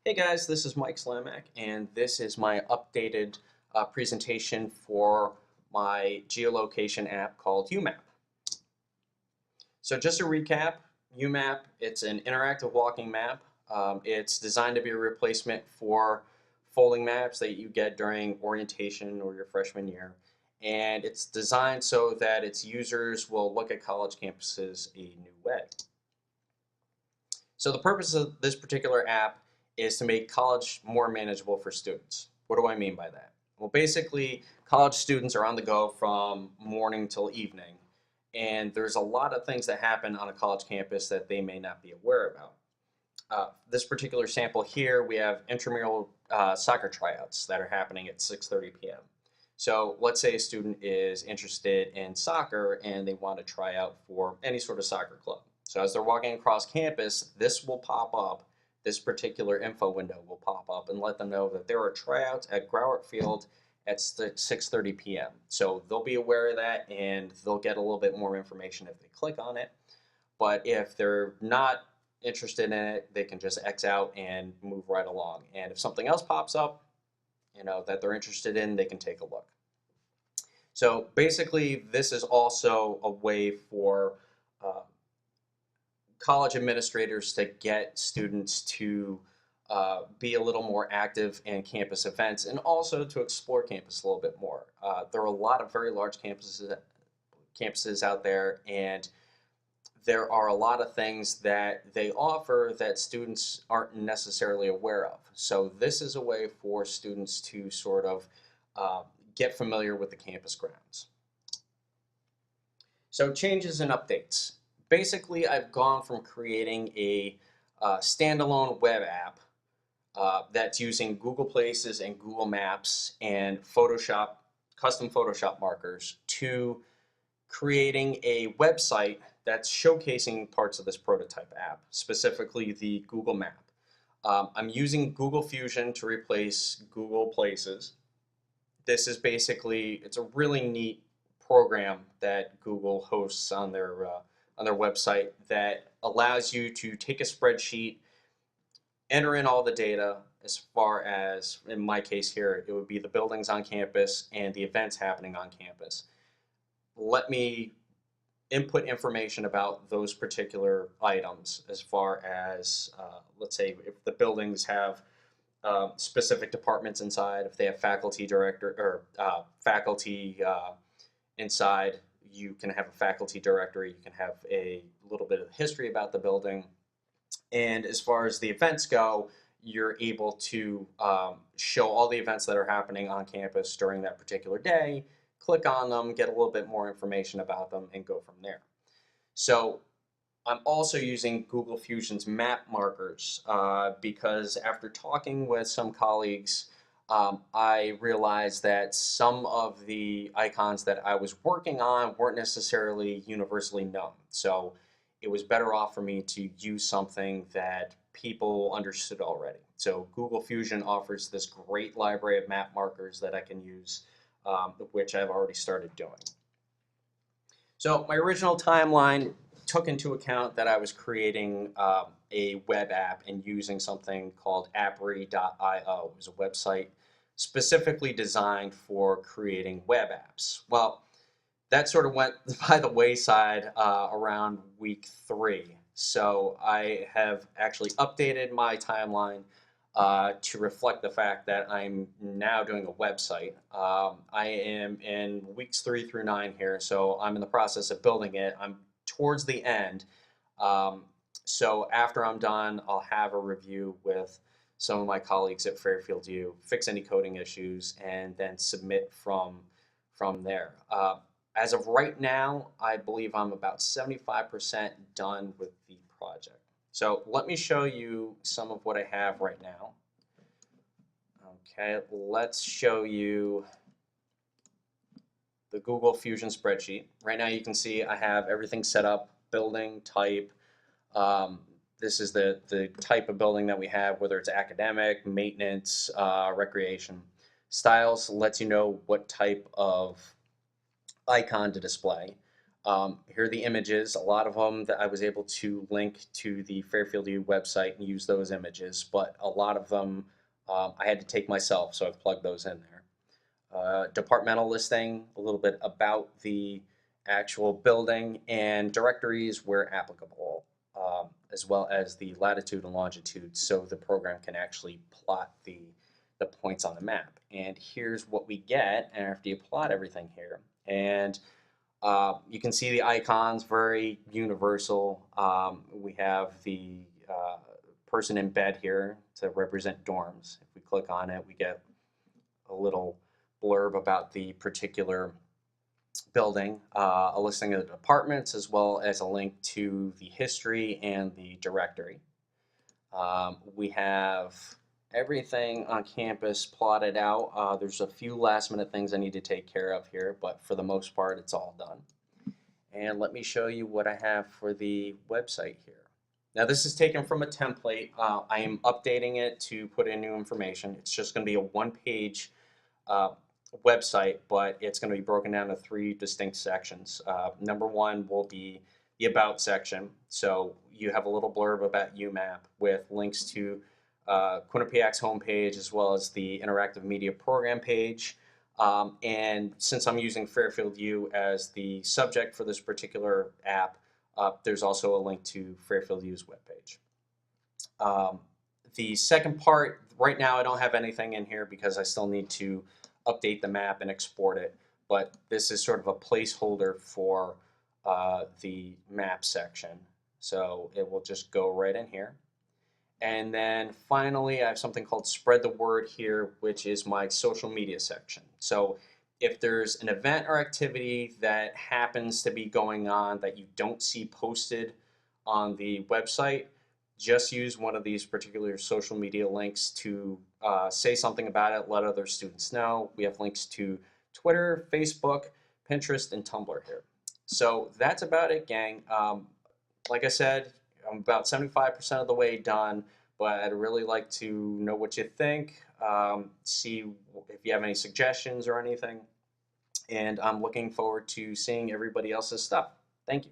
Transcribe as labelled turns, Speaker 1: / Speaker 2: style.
Speaker 1: Hey guys, this is Mike Slamak, and this is my updated presentation for my geolocation app called UMap. So just to recap, UMap, it's an interactive walking map. It's designed to be a replacement for folding maps that you get during orientation or your freshman year. And it's designed so that its users will look at college campuses a new way. So the purpose of this particular app is to make college more manageable for students. What do I mean by that? Well, basically, college students are on the go from morning till evening, and there's a lot of things that happen on a college campus that they may not be aware about. This particular sample here, we have intramural soccer tryouts that are happening at 6:30 p.m. So let's say a student is interested in soccer and they want to try out for any sort of soccer club. So as they're walking across campus, this will pop up, this particular info window will pop up and let them know that there are tryouts at Growart Field at 6:30 p.m. So they'll be aware of that and they'll get a little bit more information if they click on it. But if they're not interested in it, they can just X out and move right along. And if something else pops up, that they're interested in, they can take a look. So basically, this is also a way for uh, college administrators to get students to be a little more active in campus events and also to explore campus a little bit more. There are a lot of very large campuses out there, and there are a lot of things that they offer that students aren't necessarily aware of. So this is a way for students to sort of get familiar with the campus grounds. So changes and updates. Basically, I've gone from creating a standalone web app that's using Google Places and Google Maps and Photoshop, custom Photoshop markers to creating a website that's showcasing parts of this prototype app, specifically the Google Map. I'm using Google Fusion to replace Google Places. This is basically, it's a really neat program that Google hosts on their website that allows you to take a spreadsheet, enter in all the data as far as, in my case here, it would be the buildings on campus and the events happening on campus. Let me input information about those particular items as far as, let's say, if the buildings have specific departments inside, if they have faculty director or faculty inside, you can have a faculty directory, you can have a little bit of history about the building. And as far as the events go, you're able to show all the events that are happening on campus during that particular day, click on them, get a little bit more information about them, and go from there. So I'm also using Google Fusion's map markers because after talking with some colleagues, I realized that some of the icons that I was working on weren't necessarily universally known. So it was better off for me to use something that people understood already. So Google Fusion offers this great library of map markers that I can use, which I've already started doing. So my original timeline took into account that I was creating a web app and using something called appry.io. It was a website specifically designed for creating web apps. Well, that sort of went by the wayside around week 3. So I have actually updated my timeline to reflect the fact that I'm now doing a website. I am in weeks 3 through 9 here, so I'm in the process of building it. I'm towards the end. So after I'm done, I'll have a review with some of my colleagues at Fairfield U, fix any coding issues, and then submit from there. As of right now, I believe I'm about 75% done with the project. So let me show you some of what I have right now. Okay, let's show you the Google Fusion spreadsheet. Right now you can see I have everything set up, building, type. This is the type of building that we have, whether it's academic, maintenance, recreation. Styles lets you know what type of icon to display. Here are the images. A lot of them that I was able to link to the Fairfield U website and use those images, but a lot of them I had to take myself, so I've plugged those in there. Departmental listing, a little bit about the actual building, and directories where applicable, as well as the latitude and longitude, so the program can actually plot the points on the map. And here's what we get after you plot everything here. And you can see the icons, very universal. We have the person in bed here to represent dorms. If we click on it, we get a little blurb about the particular building, a listing of the departments, as well as a link to the history and the directory. We have everything on campus plotted out. There's a few last minute things I need to take care of here, but for the most part, it's all done. And let me show you what I have for the website here. Now this is taken from a template. I am updating it to put in new information. It's just going to be a one-page website, but it's going to be broken down to 3 distinct sections. Number 1 will be the About section. So you have a little blurb about UMAP with links to Quinnipiac's homepage as well as the interactive media program page. And since I'm using Fairfield U as the subject for this particular app, there's also a link to Fairfield U's webpage. The second part, right now I don't have anything in here because I still need to update the map and export it, but this is sort of a placeholder for the map section. So it will just go right in here. And then finally, I have something called Spread the Word here, which is my social media section. So if there's an event or activity that happens to be going on that you don't see posted on the website, just use one of these particular social media links to say something about it, let other students know. We have links to Twitter, Facebook, Pinterest, and Tumblr here. So that's about it, gang. Like I said, I'm about 75% of the way done, but I'd really like to know what you think, see if you have any suggestions or anything, and I'm looking forward to seeing everybody else's stuff. Thank you.